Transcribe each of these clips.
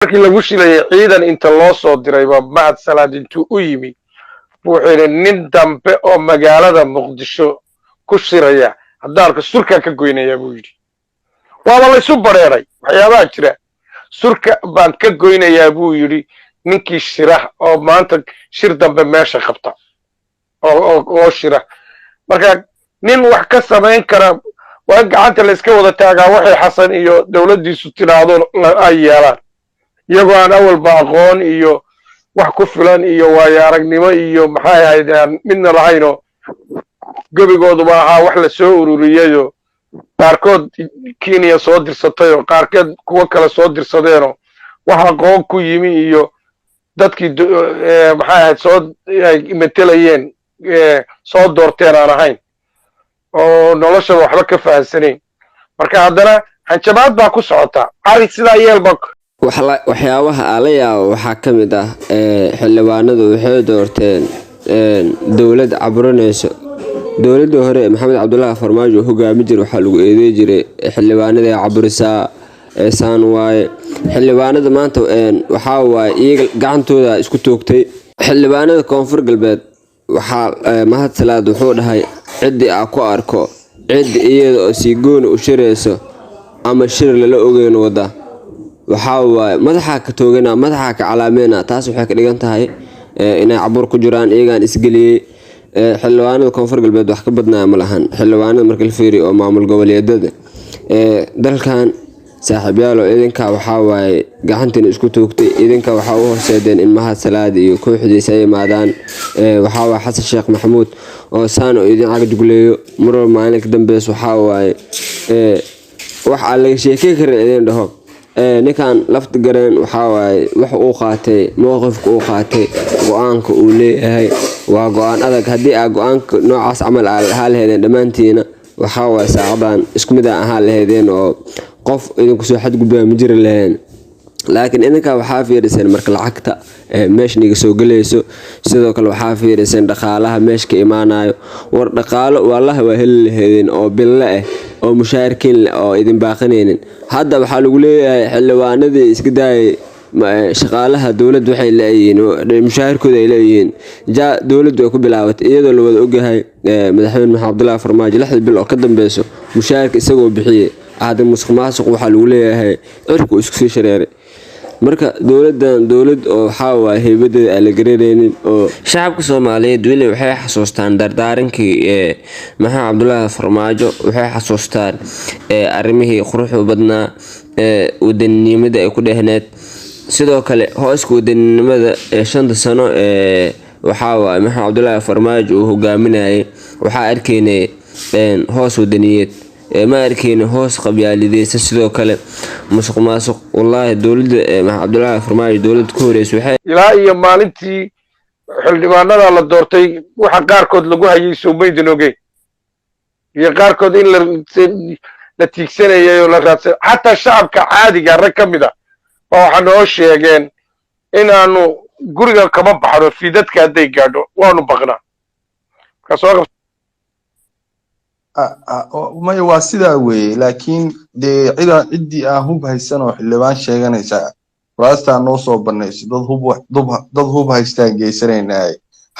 markii lagu shilay ciidan inta loo soo diray ba mahad salaad intuu u yimi wuxuu yidhi nin dambe oo magaalada muqdisho ku shiraya hadaalka surka ka goynaya buu yidhi waaba la isu bareeray waxyaabaha jira surka baan ka goynayaa buu yidhi ninkii shira oo maanta shir dambe meesha qabta oo shira marka nin wax ka samayn kara waa gacanta la iska wada taagaa waxay xasan iyo dawladdiisu tiraahdo ay yeelaan iyagoo aan awalba aqoon iyo wax ku filan iyo waayo aragnimo iyo maxay ahayd aan midna lahayno gebigooduba ahaa wax la soo ururiyayo qaarkood Kenya soo dirsatay oo qaarkood kuwa kale soo dirsadeenoo wax aqoon ku yimi iyo dadkii maxay ahayd soo metelayeen soo doorteen aan ahayn oo nolosha waxba ka fahansanayn marka haddana hanjabaad baa ku socota cali sidaa yeelba waxyaabaha ala yaabo waxaa ka mid ah xildhibaanadu waxay doorteen dawlad caburinayso dawladda hore maxamed cabdullaahi farmaajo hogaami jir waxaa lagu eedeey jiray xildhibaanada caburisaa saan waaye xildhibaanada maanta waxaa waaye iyaga gacantooda isku toogtay xildhibaanada koonfur galbeed waxaa mahad salaad wuxuu dhahay ciddii aa ku arko ciddi iyada oo si gooni u shirayso ama shir lala ogeyn wada waxaa waaye madaxa ka toogana madaxa ka calaameena taas waxay ka dhigan tahay inay cabur ku jiraan iyagaan isgeliyay xildhibaanada koonfur galbeed wax ka badnaa ma lahan xildhibaanada marka la fiiriyo oo maamul goboleedyada dalkan saaxiibayaal idinka waxaa waaye gacantina isku toogtay idinka waxaa u horseedeen in mahad salaad iyo kooxdiisa ay imaadaan waxaa waaye xasan sheekh maxamuud oo saano idin cagdugleeyo marwal maalinka dambeys waxaa waaye wax aan laga sheekay karin idin dhaho ninkan lafta gareen waxaa waaye wax uu qaatay mowqifka uu qaatay go-aanka uu leeyahay waa go-aan adag haddii aa go-aanka noocaas camal ahaa laheedeen dhammaantiina waxaa waaye saacadan isku mid aan ahaa laheedeen oo qof idinku soo xadgudbaa ma jiri lahayn laakiin idinka waxaa fiiriseen marka lacagta meeshniga soo galayso sidoo kale waxaa fiiriseen dhaqaalaha meesha ka imaanayo war dhaqaalo wallahi waa heli laheedeen oo bille ah oo mushaarkiin leh oo idin baaqanaynin hadda waxaa lagu leeyahay xildhibaanadii iska daayay shaqaalaha dawladda waxay leeyihiin mushaharkooda ay leeyihiin dawladdu ay ku bilaabatay iyadoo la wada ogyahay madaxweyne maxamed cabdullaahi farmaajo 6 bil oo ka dambayso mushaharka isagoo bixiyay aad musuqmaasuq waxaa lagu leeyahay cirku isku sii shareeray marka dawlad oo waxaa waaye haybadeeda aan la garanaynin oo shacabka Soomaaliyeed weli waxay xasuustaan dardaarankii maxamed cabdullaahi farmaajo waxay xasuustaan arrimihii quruxda badnaa wadanimada ay ku dhehneed sidoo kale hooska wadanimada 5 sano waxaa waaye maxamed cabdullaahi farmaajo uu hogaaminayay waxaa arkaynay hoos wadaniyeed ما أركين هوس قبيلة sidoo kale musuqmaasuq wallahi dawladda maxamed cabdullaahi farmaajo dawlad ku horeysay waxay ilaa iyo maalintii xildhibaanada la doortay waxa qaarkood lagu hayay Soomaaliya ogey iyo qaarkood in la tiigsanayay oo la raadsan hatta shacabka caadiga rag kamid ah waxa noo sheegeen inaanu guriga kama baxdo fiidadka haday gaadho waanu baqnaa kasoo ما يواسيدا وي لكن دي عدي هوب هيسان oo xildhibaan sheeganaysa raasta noo soo banayso dad hub haystaan geysanaynaay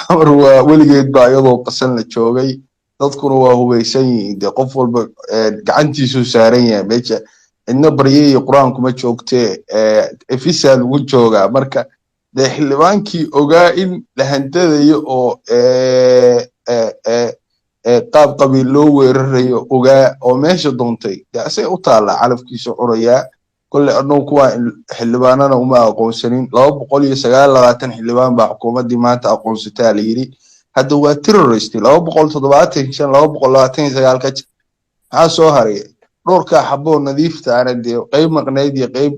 amar waa weligeed baa iyadoo qasan la joogay dadkuna waa hubeysan yihiin qof walba gacantiisu saaran yahay meesha inna bariyay quraan kuma joogtee efisa lagu jooga marka de xildhibaankii ogaa in la handadayo oo qaab qabiil loo weerarayo ogaa oo meesha doontay asay u taala calafkiisa curaya kulli anoo kuwa xildhibaanana uma aqoonsanin 229 xildhibaan baa xukuumadii maanta aqoonsataa la yiri hadda waa terrorist 229 ka ha soo haray dhowrka xabo nadiifta aanade qayb maqnayd iyo qayb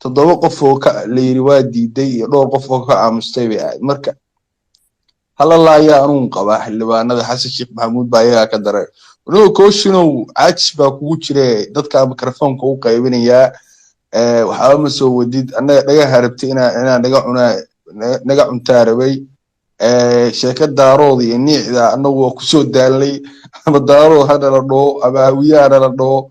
7 qof oo ka la yiri waa diiday iyo dhowr qof oo ka aamustay marka هلا يا أنون قباح اللي بأنا حاسس الشيخ محمود بايع كدر ولو كوشنو عكس باكوتشري ضد ميكروفون كوكا يبني يا وحاول مسوي وديد أنا نجا هربتي أنا نجا متاربي شركة داروضي إني إذا أنا وكسود دالي أنا دارو هذا لدو أباويا هذا لدو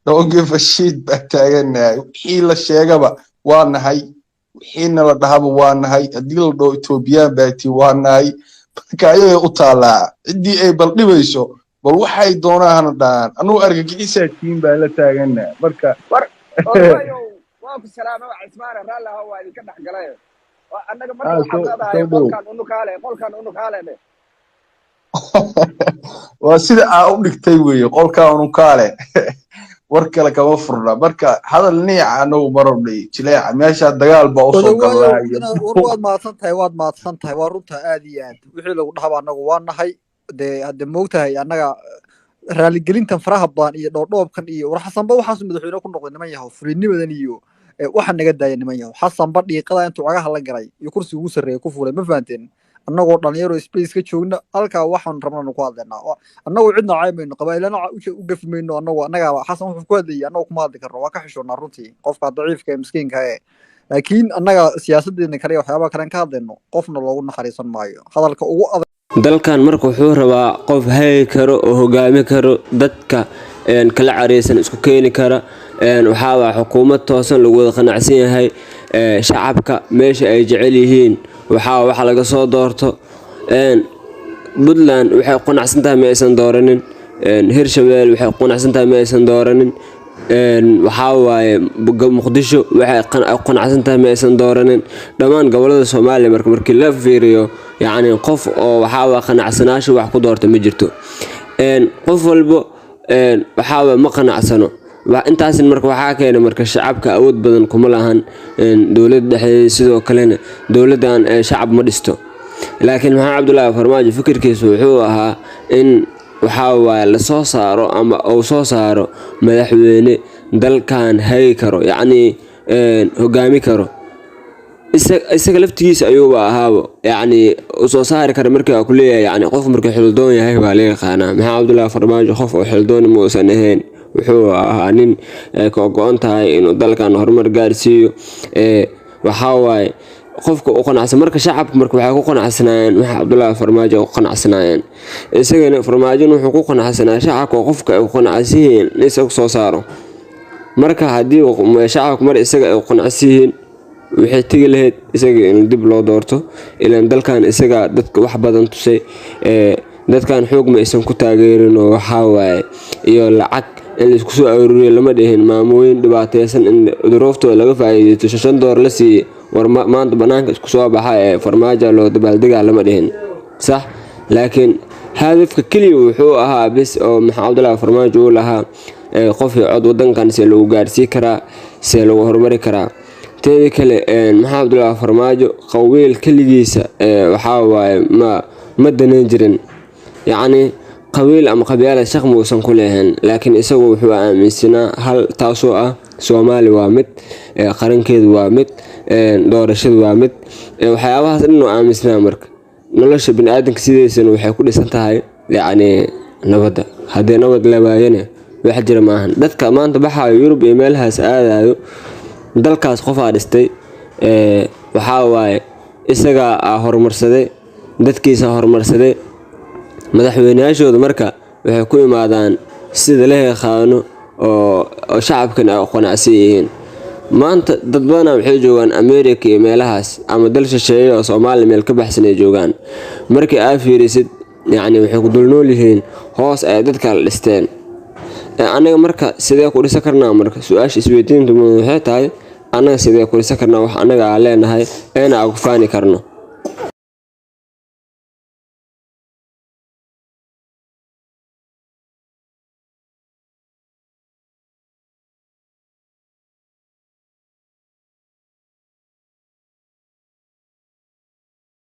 don't give a shit بتاعنا إلا الشيء جبا وانا هاي wixiina la dhahaba waa nahay haddii la dhaho etoobiyaan baati waa nahay marka ayay u taallaa ciddii ay bal dhibayso bal waxay doonaana dhahaan anugu argagixisaa tiin baa la taagana marka waa ku salaama cismaana raallaha waa idinka dhex galay annaga marka waxaad leedahay qolkan unukaale waa sida aa u dhigtay weeye qolkaa unukaale war kale kama furna marka hadal niica anagu marabnay jileeca meesha dagaal baa u soo galaa waad mahadsan tahay waa runta aad iyo aad wixii lagu dhahaba anagu waa nahay dee hadde moogtahay annaga raaligelintan faraha badan iyo dhoodhoobkan iyo war xasanba waxaasu madaxweyne ku noqday niman yahow fulinimadan iyo waxa naga daaya niman yahow xasanba dhiiqada intuu cagaha la galay iyo kursiga ugu sarreeya ku fuulay ma fahanteen annagoo dhalinyaro space ka joogna halkaa waxaan rabnanu ku hadlaynaa annagoo cidna caymayno qabaa'ilana u gafi mayno annagaa xasan wuxuu ku hadlayay annagoo kuma hadli karno waa ka xishoonnaa runtii qofka daciifka ee miskiinka laakiin annaga siyaasadeena kale waxyaabaha kalen ka hadlayno qofna loogu naxariisan maayo hadalka ugu adag dalkan marka wuxuu rabaa qof hagi karo oo hogaami karo dadka kala careysan isku keeni kara waxaa waa xukuumad toosan lagu wada qanacsan yahay shacabka meesha ay jecel yihiin waxaa waxa laga soo doorto Puntland waxay qanacsan tahay ma aysan dooranin Hirshabelle waxay qanacsan tahay ma aysan dooranin waxaa waaye Muqdisho waxay qanacsan tahay ma aysan dooranin dhammaan gobolada Soomaaliya markii la fiiriyo yacni qof oo waxaa waa qanacsanaasho wax ku doorta ma jirto qof walba waxaa waa ma qanacsano intaas marka waxaa keenay marka shacabka awood badan kuma lahan dawladda dhexe sidoo kalena dawladdan shacab ma dhisto laakiin maxamed cabdullaahi farmaajo fikirkiisu wuxuu ahaa in waxaa waaye la soo saaro ama uu soo saaro madaxweyne dalkan hagi karo yacni hogaami karo isaga laftigiisa ayuuba ahaabo yacni soo saari kara markii aa ku leeyahay yacni qof markii xildoon yahay baa la yaqaanaa maxamed cabdullaahi farmaajo qof oo xildoon ma uusan ahayn wuxuu ahaa nin ka go'an tahay inuu dalkan horumar gaarsiiyo waxaa waaye qofka u qanacsan marka shacabka marka waxay ku qanacsanaayeen waxa Cabdullaahi Farmaajo ku qanacsanaayeen isagana Farmaajo wuxuu ku qanacsanaa shacabka qofka ay ku qanacsiin isaga soo saaro marka hadii shacabka mar isaga ay ku qanacsiin waxay tagi lahayd isaga in dib loo doorto ilaan dalkan isaga dadka wax badan tusay dadkan xoog ma aysan ku taageerin oo waxa waaye iyo lacag in la isku soo aruuriyo lama dhihin maamooyin dhibaataysan in duruuftooda laga faa'iideysto $5 la siiyay war maanta banaanka isku soo baxay Farmaajo loo dabaaldega lama dhihin sax laakiin hadafka kaliya wuxuu ahaa bis oo maxamed cabdullaahi farmaajo uu lahaa qof cod wadankan si loo gaarsiin karaa si loo horumari karaa teeda kale maxamed cabdullaahi farmaajo qawiil kaligiisa waxa waaye ma danan jirin yacni qabiil ama qabiilada shaq muusan ku leeyahay laakiin isagu wuxuu aaminsanaa hal taasoo ah Soomaali waa mid qarankeedu waa mid doorashadu waa mid waxyaabahaas inuu aaminsanaa marka nolosha bini'aadamka sideedana waxay ku dhisan tahay yacni nabadda haddii nabad la waayana wax jira maahan dadka maanta baxayo Yurub iyo meelahaas aadayo dalkaas qof dhistay waxaa waaye isaga horumarsaday dadkiisa horumarsaday madaxweynayaashooda marka waxay ku imaadaan sida la yaqaano oo shacabkan ay qanacsan yihiin maanta dad badan waxay joogaan America iyo meelahaas ama dal shisheeye oo Soomaaliya meel ka baxsan ay joogaan markii ay fiirisid yacni waxay ku dulnool yihiin hoos ay dadka la dhisteen anaga marka sidee ku dhisan karnaa marka su'aasha isweydiintu waxay tahay anaga sidee ku dhisan karnaa wax anaga aan leenahay aan ku faani karno